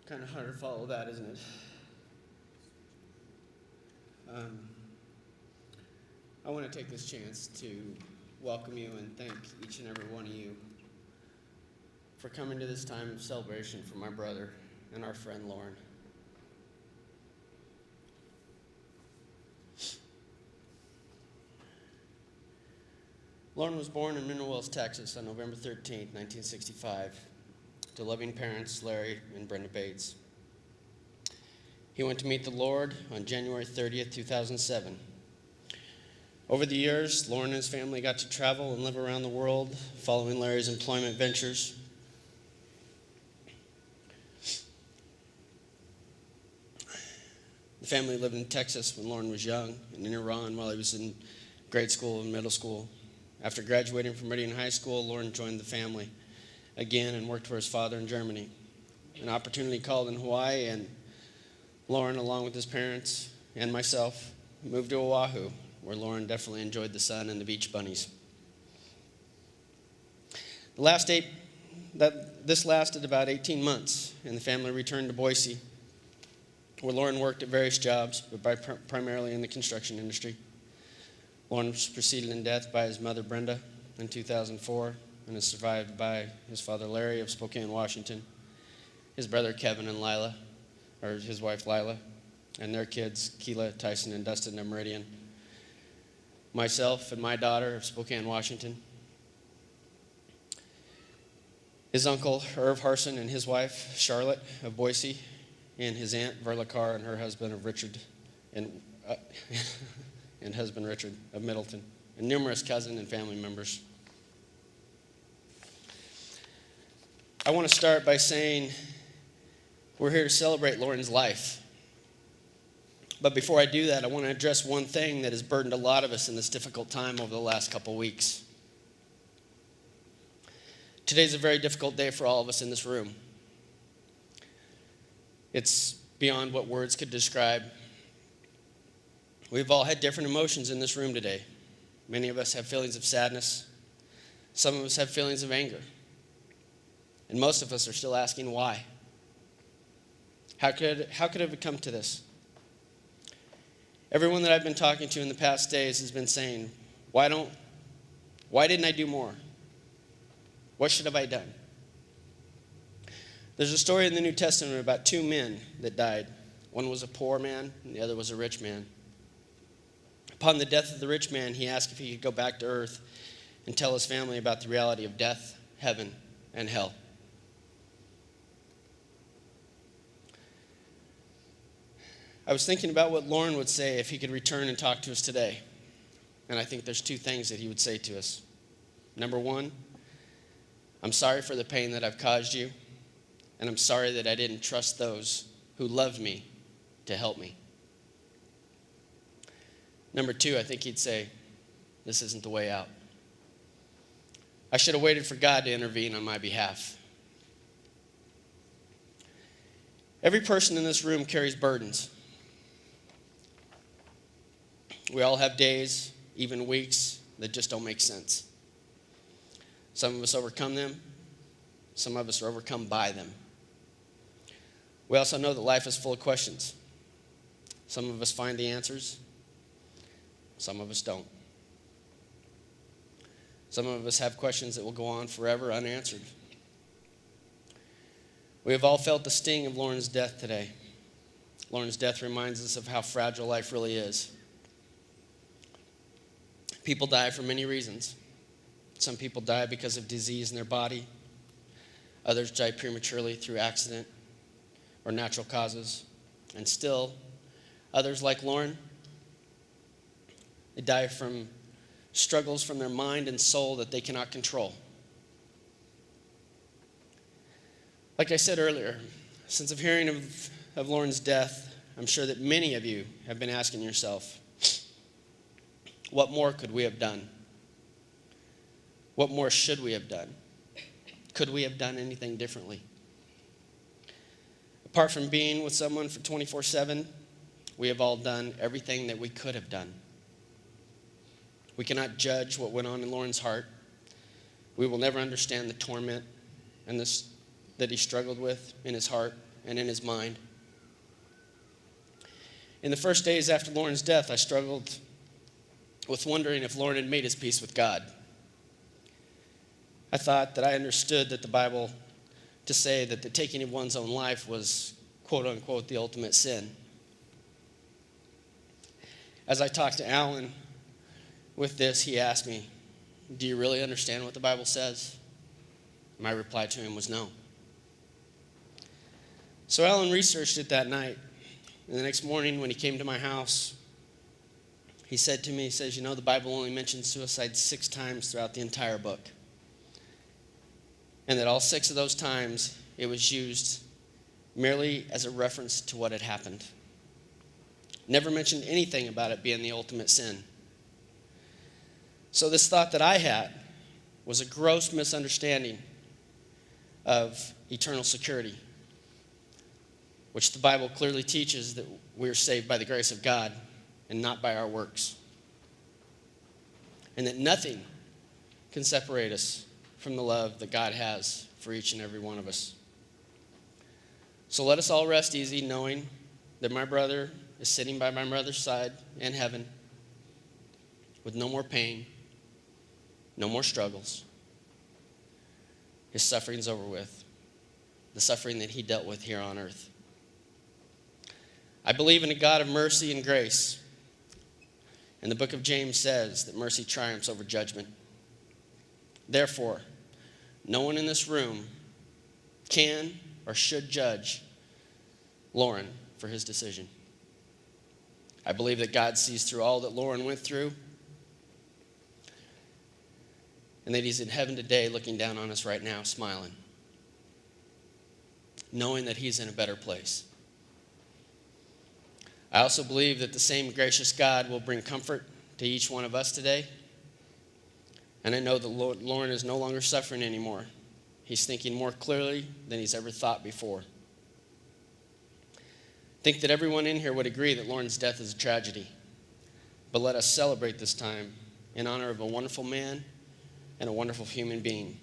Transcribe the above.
Kind of hard to follow that, isn't it? I want to take this chance to welcome you and thank each and every one of you for coming to this time of celebration for my brother and our friend Loren. Loren was born in Mineral Wells, Texas on November 13, 1965, to loving parents Larry and Brenda Bates. He went to meet the Lord on January 30th, 2007. Over the years, Loren and his family got to travel and live around the world following Larry's employment ventures. The family lived in Texas when Loren was young and in Iran while he was in grade school and middle school. After graduating from Meridian High School, Loren joined the family again and worked for his father in Germany. An opportunity called in Hawaii, and Loren, along with his parents and myself, moved to Oahu, where Loren definitely enjoyed the sun and the beach bunnies. This lasted about 18 months, and the family returned to Boise, where Loren worked at various jobs, but primarily in the construction industry. Loren was preceded in death by his mother, Brenda, in 2004, and is survived by his father, Larry, of Spokane, Washington, his brother, Kevin, and Lila, or his wife, Lila, and their kids, Keela, Tyson, and Dustin of Meridian, myself and my daughter of Spokane, Washington, his uncle, Irv Harson, and his wife, Charlotte, of Boise, and his aunt, Verla Carr, and her husband, of Richard, and husband Richard of Middleton, and numerous cousin and family members. I want to start by saying we're here to celebrate Loren's life. But before I do that, I want to address one thing that has burdened a lot of us in this difficult time over the last couple weeks. Today's a very difficult day for all of us in this room. It's beyond what words could describe. We've all had different emotions in this room today. Many of us have feelings of sadness. Some of us have feelings of anger. And most of us are still asking why. How could it have come to this? Everyone that I've been talking to in the past days has been saying, why didn't I do more? What should have I done? There's a story in the New Testament about two men that died. One was a poor man and the other was a rich man. Upon the death of the rich man, he asked if he could go back to earth and tell his family about the reality of death, heaven, and hell. I was thinking about what Loren would say if he could return and talk to us today. And I think there's two things that he would say to us. Number one, I'm sorry for the pain that I've caused you, and I'm sorry that I didn't trust those who loved me to help me. Number two, I think he'd say, this isn't the way out. I should have waited for God to intervene on my behalf. Every person in this room carries burdens. We all have days, even weeks, that just don't make sense. Some of us overcome them. Some of us are overcome by them. We also know that life is full of questions. Some of us find the answers. Some of us don't. Some of us have questions that will go on forever unanswered. We have all felt the sting of Loren's death today. Loren's death reminds us of how fragile life really is. People die for many reasons. Some people die because of disease in their body. Others die prematurely through accident or natural causes. And still, others like Loren, they die from struggles from their mind and soul that they cannot control. Like I said earlier, since of hearing of Loren's death, I'm sure that many of you have been asking yourself, what more could we have done? What more should we have done? Could we have done anything differently? Apart from being with someone for 24/7, we have all done everything that we could have done. We cannot judge what went on in Loren's heart. We will never understand the torment and that he struggled with in his heart and in his mind. In the first days after Loren's death, I struggled with wondering if Loren had made his peace with God. I thought that I understood that the Bible to say that the taking of one's own life was, quote unquote, the ultimate sin. As I talked to Alan with this, he asked me, "Do you really understand what the Bible says?" My reply to him was no. So Alan researched it that night. And the next morning when he came to my house, he said to me, "You know, the Bible only mentions suicide 6 times throughout the entire book. And that all 6 of those times it was used merely as a reference to what had happened. Never mentioned anything about it being the ultimate sin." So this thought that I had was a gross misunderstanding of eternal security, which the Bible clearly teaches that we are saved by the grace of God and not by our works, and that nothing can separate us from the love that God has for each and every one of us. So let us all rest easy knowing that my brother is sitting by my mother's side in heaven with no more pain, no more struggles. His suffering's over with, the suffering that he dealt with here on earth. I believe in a God of mercy and grace. And the book of James says that mercy triumphs over judgment. Therefore, no one in this room can or should judge Loren for his decision. I believe that God sees through all that Loren went through, and that he's in heaven today looking down on us right now, smiling, knowing that he's in a better place. I also believe that the same gracious God will bring comfort to each one of us today. And I know that Loren is no longer suffering anymore. He's thinking more clearly than he's ever thought before. I think that everyone in here would agree that Loren's death is a tragedy. But let us celebrate this time in honor of a wonderful man and a wonderful human being.